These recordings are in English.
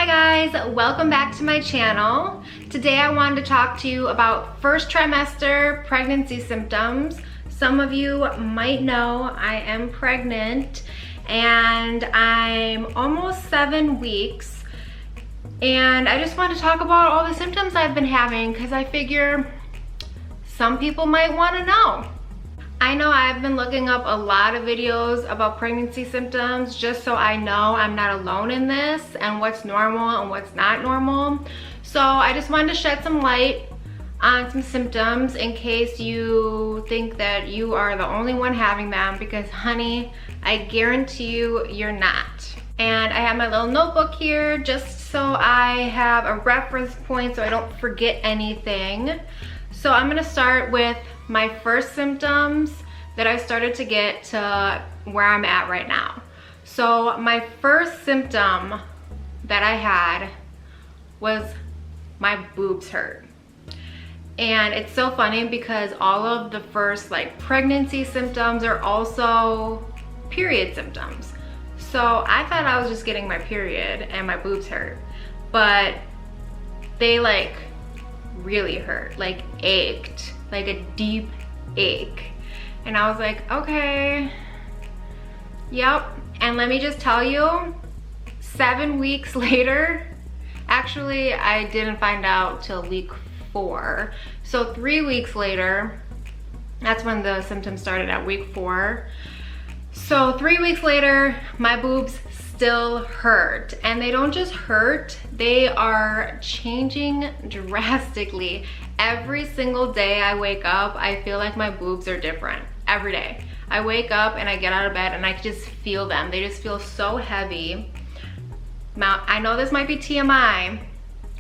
Hi guys, welcome back to my channel. Today I wanted to talk to you about first trimester pregnancy symptoms. Some of you might know I am pregnant and I'm almost 7 weeks, and I just want to talk about all the symptoms I've been having because I figure some people might want to know. I know I've been looking up a lot of videos about pregnancy symptoms just so I know I'm not alone in this and what's normal and what's not normal. So I just wanted to shed some light on some symptoms in case you think that you are the only one having them, because honey, I guarantee you you're not. And I have my little notebook here just so I have a reference point so I don't forget anything. So I'm gonna start with my first symptoms that I started to get to where I'm at right now. So my first symptom that I had was my boobs hurt. And it's so funny because all of the first pregnancy symptoms are also period symptoms. So I thought I was just getting my period and my boobs hurt, but they really hurt, ached, like a deep ache. And I was like, okay, yep. And let me just tell you, 7 weeks later, actually I didn't find out till week 4. So 3 weeks later, that's when the symptoms started, at week 4. So 3 weeks later, my boobs still hurt, and they don't just hurt, they are changing drastically. Every single day I wake up, I feel like my boobs are different. Every day I wake up and I get out of bed and I just feel them. They just feel so heavy. Now I know this might be TMI,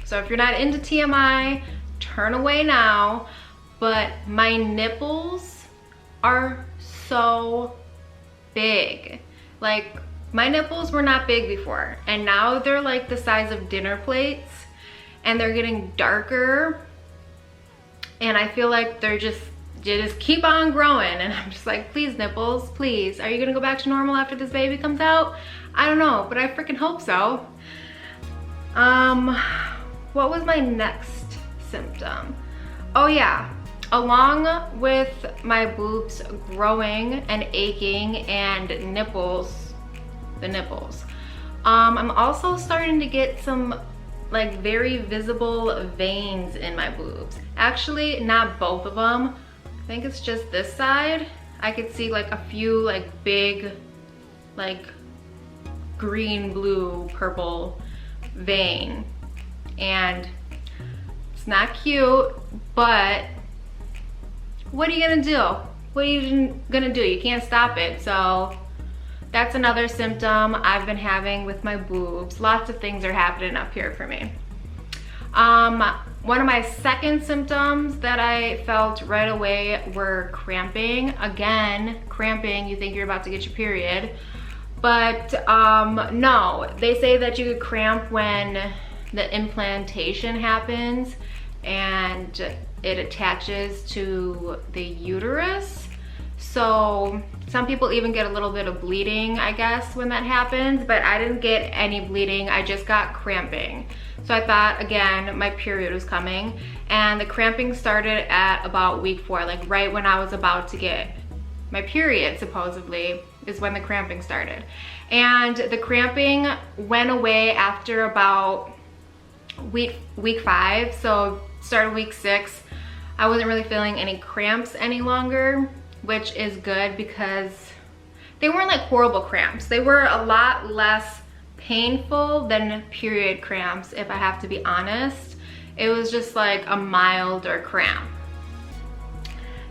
so if you're not into TMI, turn away now, but my nipples are so big. My nipples were not big before, and now they're like the size of dinner plates, and they're getting darker, and I feel like they just keep on growing, and I'm just like, please nipples, please, are you gonna go back to normal after this baby comes out? I don't know, but I freaking hope so. What was my next symptom? Oh yeah, along with my boobs growing and aching and the nipples, I'm also starting to get some very visible veins in my boobs. Actually, not both of them. I think it's just this side. I could see a few big green, blue, purple vein, and it's not cute, but what are you gonna do? What are you gonna do? You can't stop it. So that's another symptom I've been having with my boobs. Lots of things are happening up here for me. One of my second symptoms that I felt right away were cramping. Again, cramping, you think you're about to get your period, but no, they say that you could cramp when the implantation happens and it attaches to the uterus. So some people even get a little bit of bleeding, I guess, when that happens, but I didn't get any bleeding, I just got cramping. So I thought, again, my period was coming, and the cramping started at about week 4, right when I was about to get my period, supposedly, is when the cramping started. And the cramping went away after about week 5, so started week 6. I wasn't really feeling any cramps any longer, which is good because they weren't horrible cramps. They were a lot less painful than period cramps, if I have to be honest. It was just a milder cramp.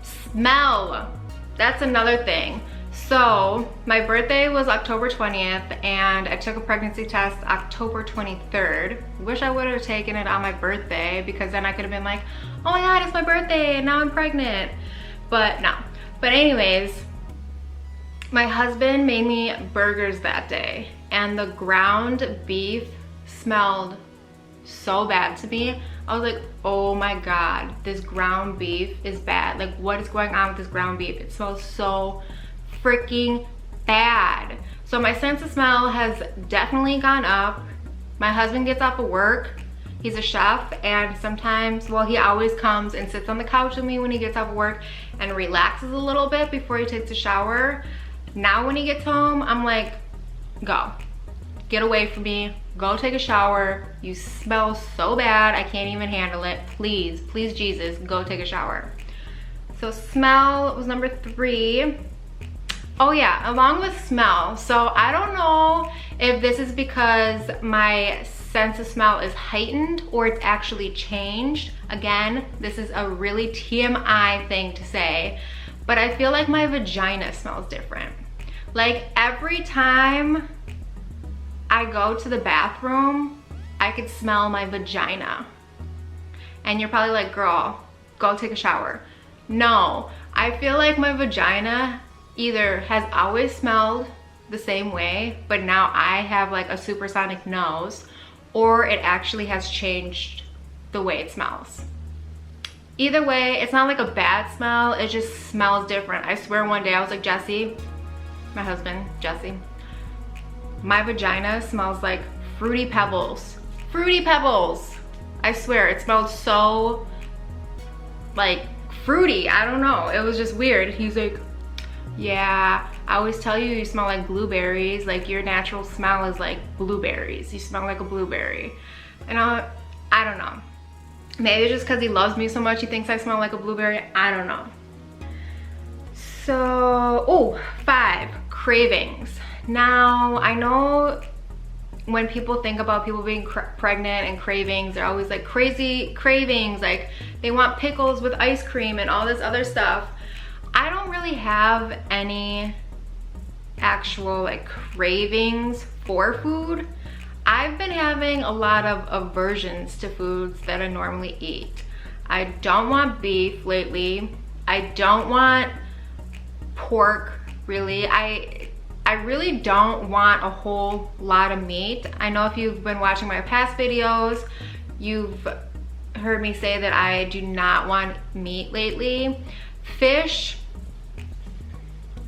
Smell, that's another thing. So my birthday was October 20th and I took a pregnancy test October 23rd. Wish I would have taken it on my birthday, because then I could have been like, oh my god, it's my birthday and now I'm pregnant. But no. But anyways, my husband made me burgers that day, and the ground beef smelled so bad to me. I was like, oh my god, this ground beef is bad. What is going on with this ground beef? It smells so freaking bad. So my sense of smell has definitely gone up. My husband gets off of work. He's a chef, and sometimes, well, he always comes and sits on the couch with me when he gets off work and relaxes a little bit before he takes a shower. Now when he gets home, I'm like, go. Get away from me. Go take a shower. You smell so bad. I can't even handle it. Please, please Jesus, go take a shower. So smell was number 3. Oh yeah, along with smell. So I don't know if this is because my sense of smell is heightened or it's actually changed. Again, this is a really TMI thing to say, but I feel like my vagina smells different. Like every time I go to the bathroom, I could smell my vagina. And you're probably like, girl, go take a shower. No, I feel like my vagina either has always smelled the same way, but now I have like a supersonic nose, or it actually has changed the way it smells. Either way, it's not like a bad smell, it just smells different. I swear one day I was like, Jesse, my husband, Jesse, my vagina smells like Fruity Pebbles. Fruity Pebbles! I swear, it smelled so like fruity, I don't know. It was just weird. He's like, yeah, I always tell you you smell like blueberries, like your natural smell is like blueberries. You smell like a blueberry. And I don't know. Maybe just because he loves me so much he thinks I smell like a blueberry. I don't know. So, oh, 5, cravings. Now, I know when people think about people being pregnant and cravings, they're always like crazy cravings, like they want pickles with ice cream and all this other stuff. I don't really have any actual like cravings for food. I've been having a lot of aversions to foods that I normally eat. I don't want beef lately. I don't want pork, really. I really don't want a whole lot of meat. I know if you've been watching my past videos, you've heard me say that I do not want meat lately. Fish,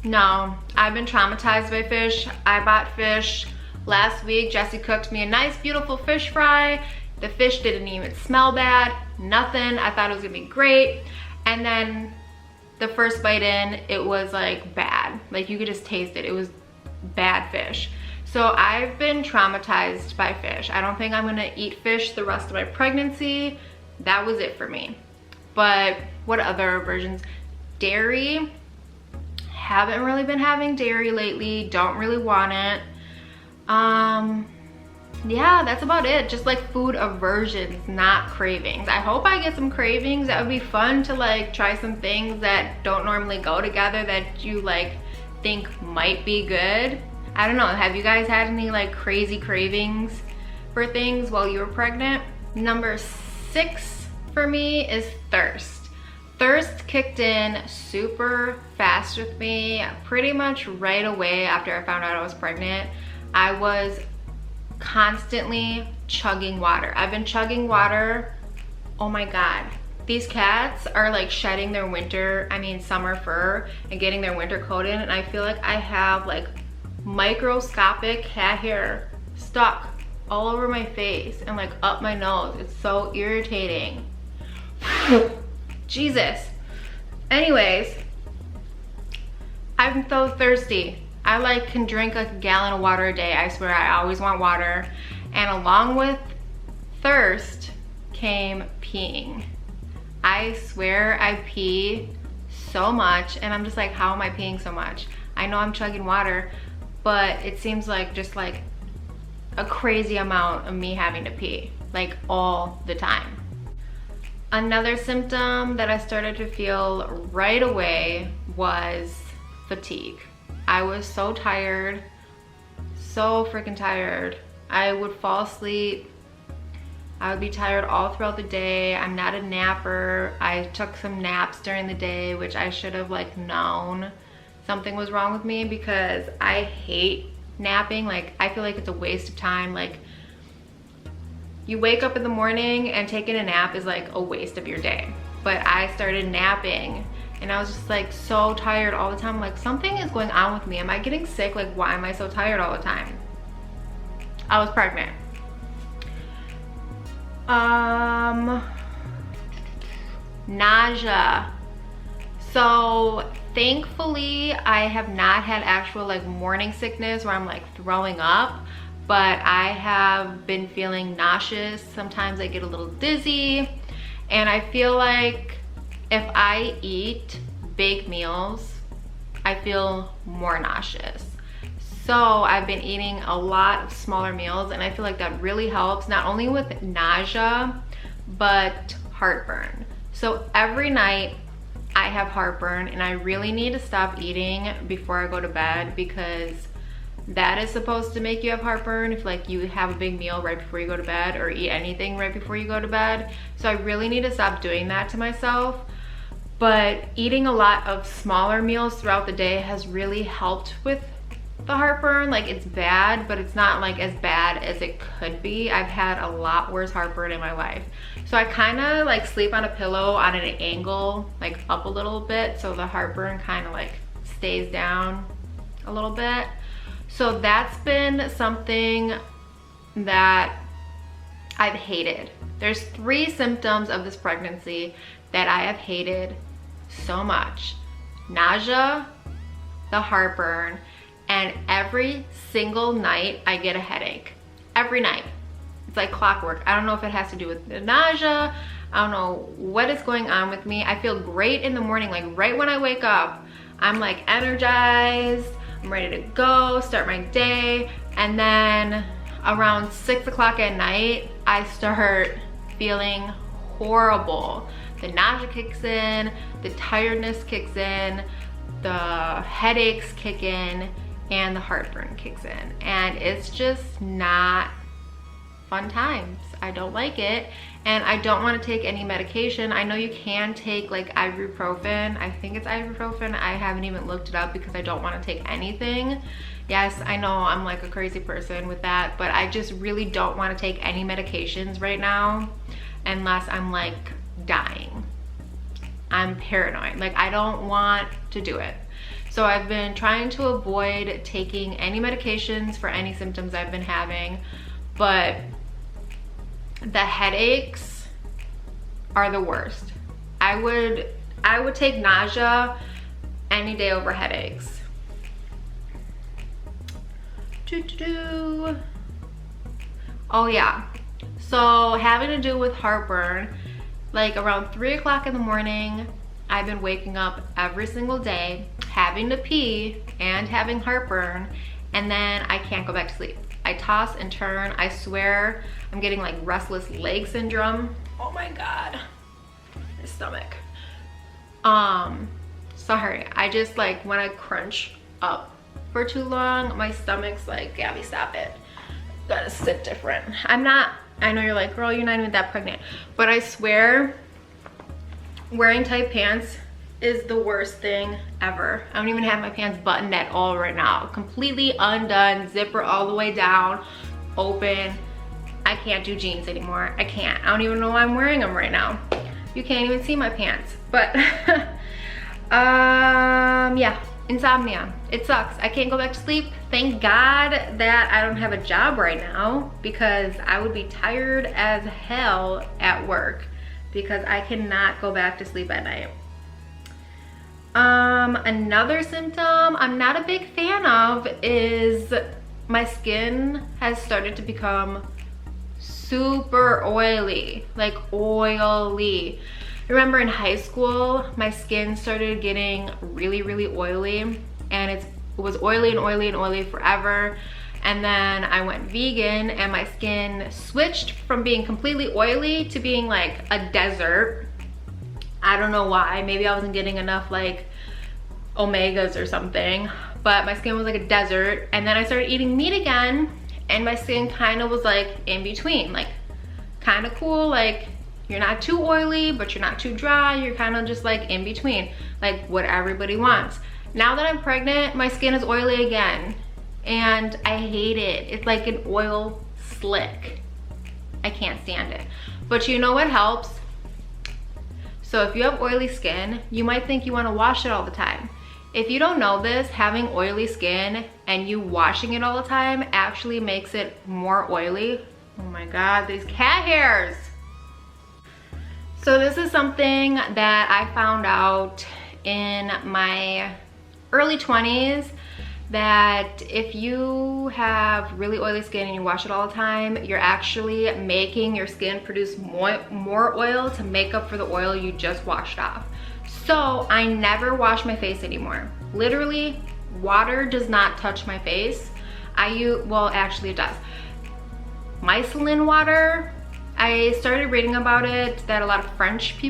no, I've been traumatized by fish. I bought fish last week. Jesse cooked me a nice, beautiful fish fry. The fish didn't even smell bad, nothing. I thought it was gonna be great. And then the first bite in, it was like bad. Like you could just taste it. It was bad fish. So I've been traumatized by fish. I don't think I'm gonna eat fish the rest of my pregnancy. That was it for me. But what other aversions? Dairy. Haven't really been having dairy lately. Don't really want it. Yeah, that's about it. Just like food aversions, not cravings. I hope I get some cravings. That would be fun to like try some things that don't normally go together that you like think might be good. I don't know, have you guys had any like crazy cravings for things while you were pregnant? Number 6 for me is thirst. Thirst kicked in super fast with me pretty much right away after I found out I was pregnant. I was constantly chugging water. I've been chugging water, oh my God. These cats are like shedding their summer fur and getting their winter coat in, and I feel like I have like microscopic cat hair stuck all over my face and like up my nose. It's so irritating. Jesus. Anyways, I'm so thirsty. I like can drink like a gallon of water a day. I swear, I always want water. And along with thirst came peeing. I swear I pee so much, and I'm just like, how am I peeing so much? I know I'm chugging water, but it seems like just like a crazy amount of me having to pee, like all the time. Another symptom that I started to feel right away was fatigue. I was so tired, so freaking tired. I would fall asleep. I would be tired all throughout the day. I'm not a napper. I took some naps during the day, which I should have like known something was wrong with me, because I hate napping. Like I feel like it's a waste of time. Like you wake up in the morning and taking a nap is like a waste of your day. But I started napping and I was just like so tired all the time. Like something is going on with me. Am I getting sick? Like why am I so tired all the time? I was pregnant. Nausea. So thankfully I have not had actual like morning sickness where I'm like throwing up, but I have been feeling nauseous. Sometimes I get a little dizzy, and I feel like if I eat big meals, I feel more nauseous. So I've been eating a lot of smaller meals, and I feel like that really helps, not only with nausea, but heartburn. So every night I have heartburn, and I really need to stop eating before I go to bed, because that is supposed to make you have heartburn if like you have a big meal right before you go to bed, or eat anything right before you go to bed. So I really need to stop doing that to myself. But eating a lot of smaller meals throughout the day has really helped with the heartburn. Like, it's bad, but it's not like as bad as it could be. I've had a lot worse heartburn in my life. So I kind of like sleep on a pillow on an angle, like up a little bit, so the heartburn kind of like stays down a little bit. So that's been something that I've hated. There's 3 symptoms of this pregnancy that I have hated so much: nausea, the heartburn, and every single night I get a headache. Every night. It's like clockwork. I don't know if it has to do with the nausea. I don't know what is going on with me. I feel great in the morning, like right when I wake up, I'm like energized, I'm ready to go, start my day. And then around 6 o'clock at night, I start feeling horrible. The nausea kicks in, the tiredness kicks in, the headaches kick in, and the heartburn kicks in. And it's just not fun times. I don't like it, and I don't want to take any medication. I know you can take like ibuprofen. I think it's ibuprofen. I haven't even looked it up because I don't want to take anything. Yes, I know I'm like a crazy person with that, but I just really don't want to take any medications right now unless I'm like dying. I'm paranoid. Like, I don't want to do it. So I've been trying to avoid taking any medications for any symptoms I've been having, but the headaches are the worst. I would take nausea any day over headaches. Oh yeah, so having to do with heartburn, like around 3 o'clock in the morning, I've been waking up every single day, having to pee and having heartburn, and then I can't go back to sleep. I toss and turn. I swear I'm getting like restless leg syndrome. Oh my God, my stomach. Sorry, I just like when I crunch up for too long, my stomach's like, Gabby, stop it. Gotta sit different. I know you're like, girl, you're not even that pregnant, but I swear wearing tight pants is the worst thing ever. I don't even have my pants buttoned at all right now. Completely undone, zipper all the way down, open. I can't do jeans anymore. I can't. I don't even know why I'm wearing them right now. You can't even see my pants. But yeah, insomnia. It sucks. I can't go back to sleep. Thank God that I don't have a job right now, because I would be tired as hell at work, because I cannot go back to sleep at night. Another symptom I'm not a big fan of is my skin has started to become super oily, like oily. Remember in high school, my skin started getting really, really oily, and it was oily and oily and oily forever. And then I went vegan, and my skin switched from being completely oily to being like a desert. I don't know why. Maybe I wasn't getting enough like omegas or something, but my skin was like a desert. And then I started eating meat again, and my skin kind of was like in between, like kind of cool, like you're not too oily, but you're not too dry. You're kind of just like in between, like what everybody wants. Now that I'm pregnant, my skin is oily again, and I hate it. It's like an oil slick. I can't stand it. But you know what helps? So if you have oily skin, you might think you want to wash it all the time. If you don't know this, having oily skin and you washing it all the time actually makes it more oily. Oh my God, these cat hairs. So this is something that I found out in my early 20s, that if you have really oily skin and you wash it all the time, you're actually making your skin produce more oil to make up for the oil you just washed off. So I never wash my face anymore. Literally, water does not touch my face. Well, actually it does. Micellar water, I started reading about it, that a lot of French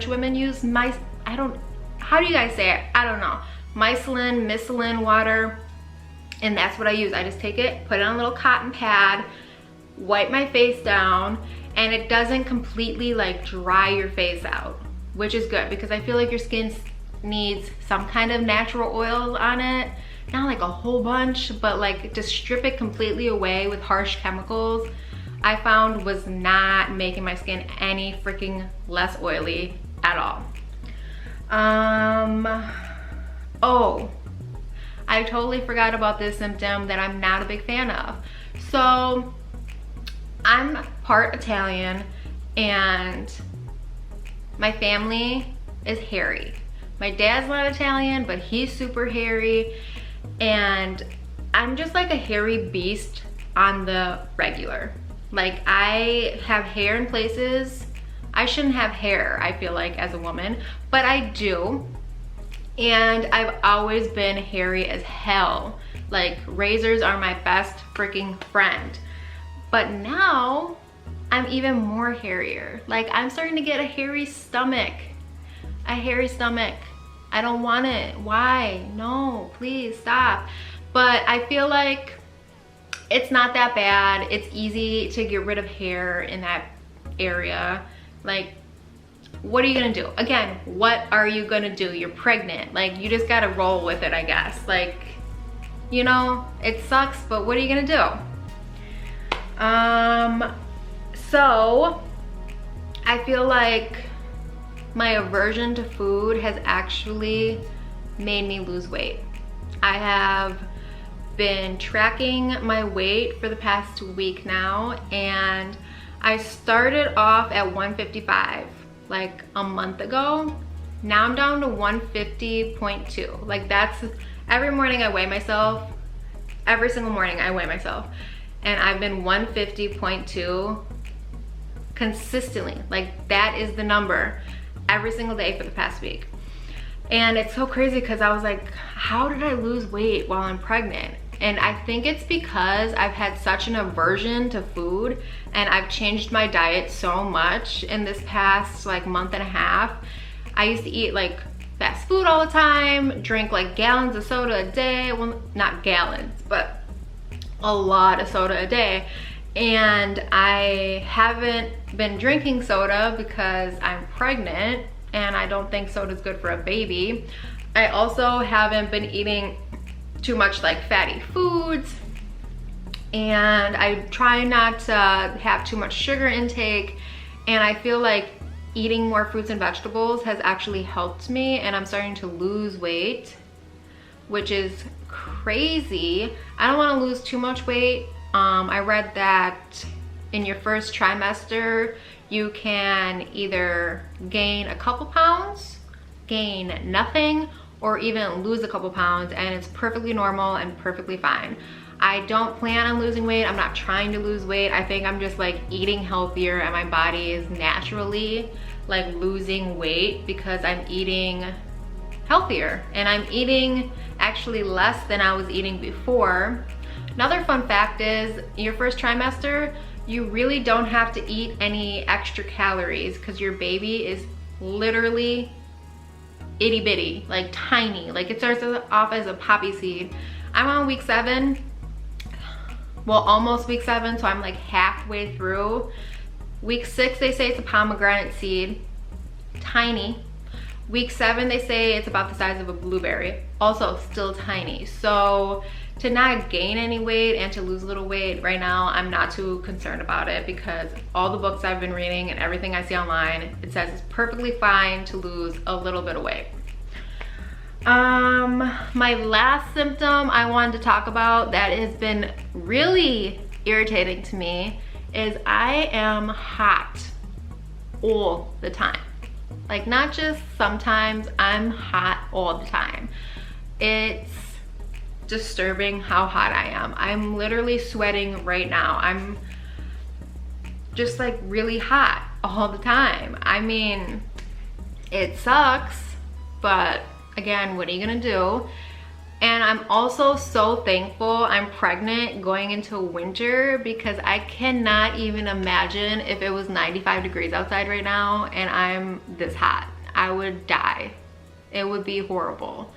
women use how do you guys say it? I don't know. Micellar water, and that's what I use. I just take it, put it on a little cotton pad, wipe my face down, and it doesn't completely like dry your face out, which is good because I feel like your skin needs some kind of natural oil on it. Not like a whole bunch, but like to strip it completely away with harsh chemicals, I found was not making my skin any freaking less oily at all. Oh, I totally forgot about this symptom that I'm not a big fan of. So I'm part Italian and my family is hairy. My dad's not Italian, but he's super hairy, and I'm just like a hairy beast on the regular. Like, I have hair in places I shouldn't have hair, I feel like, as a woman, but I do. And I've always been hairy as hell. Like, razors are my best freaking friend. But now I'm even more hairier. Like, I'm starting to get a hairy stomach. A hairy stomach. I don't want it. Why? No, please stop. But I feel like it's not that bad. It's easy to get rid of hair in that area. Like, what are you gonna do? Again, what are you gonna do? You're pregnant. Like, you just gotta roll with it, I guess. Like, you know, it sucks, but what are you gonna do? So I feel like my aversion to food has actually made me lose weight. I have been tracking my weight for the past week now, and I started off at 155 like a month ago. Now I'm down to 150.2. Like, that's, every morning I weigh myself. Every single morning I weigh myself. And I've been 150.2 consistently. Like, that is the number every single day for the past week. And it's so crazy because I was like, how did I lose weight while I'm pregnant? And I think it's because I've had such an aversion to food, and I've changed my diet so much in this past like month and a half. I used to eat like fast food all the time, drink like gallons of soda a day. Well, not gallons, but a lot of soda a day. And I haven't been drinking soda because I'm pregnant, and I don't think soda is good for a baby. I also haven't been eating too much like fatty foods, and I try not to have too much sugar intake, and I feel like eating more fruits and vegetables has actually helped me, and I'm starting to lose weight, which is crazy. I don't want to lose too much weight. I read that in your first trimester you can either gain a couple pounds, gain nothing, or even lose a couple pounds, and it's perfectly normal and perfectly fine. I don't plan on losing weight. I'm not trying to lose weight. I think I'm just like eating healthier, and my body is naturally like losing weight because I'm eating healthier, and I'm eating actually less than I was eating before. Another fun fact is, your first trimester, you really don't have to eat any extra calories because your baby is literally itty bitty, like tiny. Like, it starts off as a poppy seed. I'm on week 7, well, almost week 7, so I'm like halfway through. Week 6, they say it's a pomegranate seed, tiny. Week 7, they say it's about the size of a blueberry, also still tiny. So to not gain any weight and to lose a little weight right now, I'm not too concerned about it, because all the books I've been reading and everything I see online, it says it's perfectly fine to lose a little bit of weight. My last symptom I wanted to talk about that has been really irritating to me is I am hot. all the time. Like, not just sometimes, I'm hot all the time. It's disturbing how hot I am. I'm literally sweating right now. I'm just like really hot all the time. I mean, it sucks, but again, what are you gonna do? And I'm also so thankful I'm pregnant going into winter, because I cannot even imagine if it was 95 degrees outside right now and I'm this hot. I would die. It would be horrible.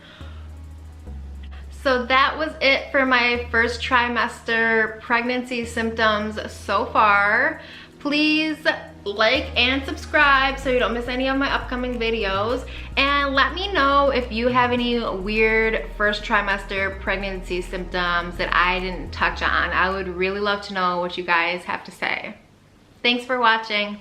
So that was it for my first trimester pregnancy symptoms so far. Please like and subscribe so you don't miss any of my upcoming videos, and let me know if you have any weird first trimester pregnancy symptoms that I didn't touch on. I would really love to know what you guys have to say. Thanks for watching.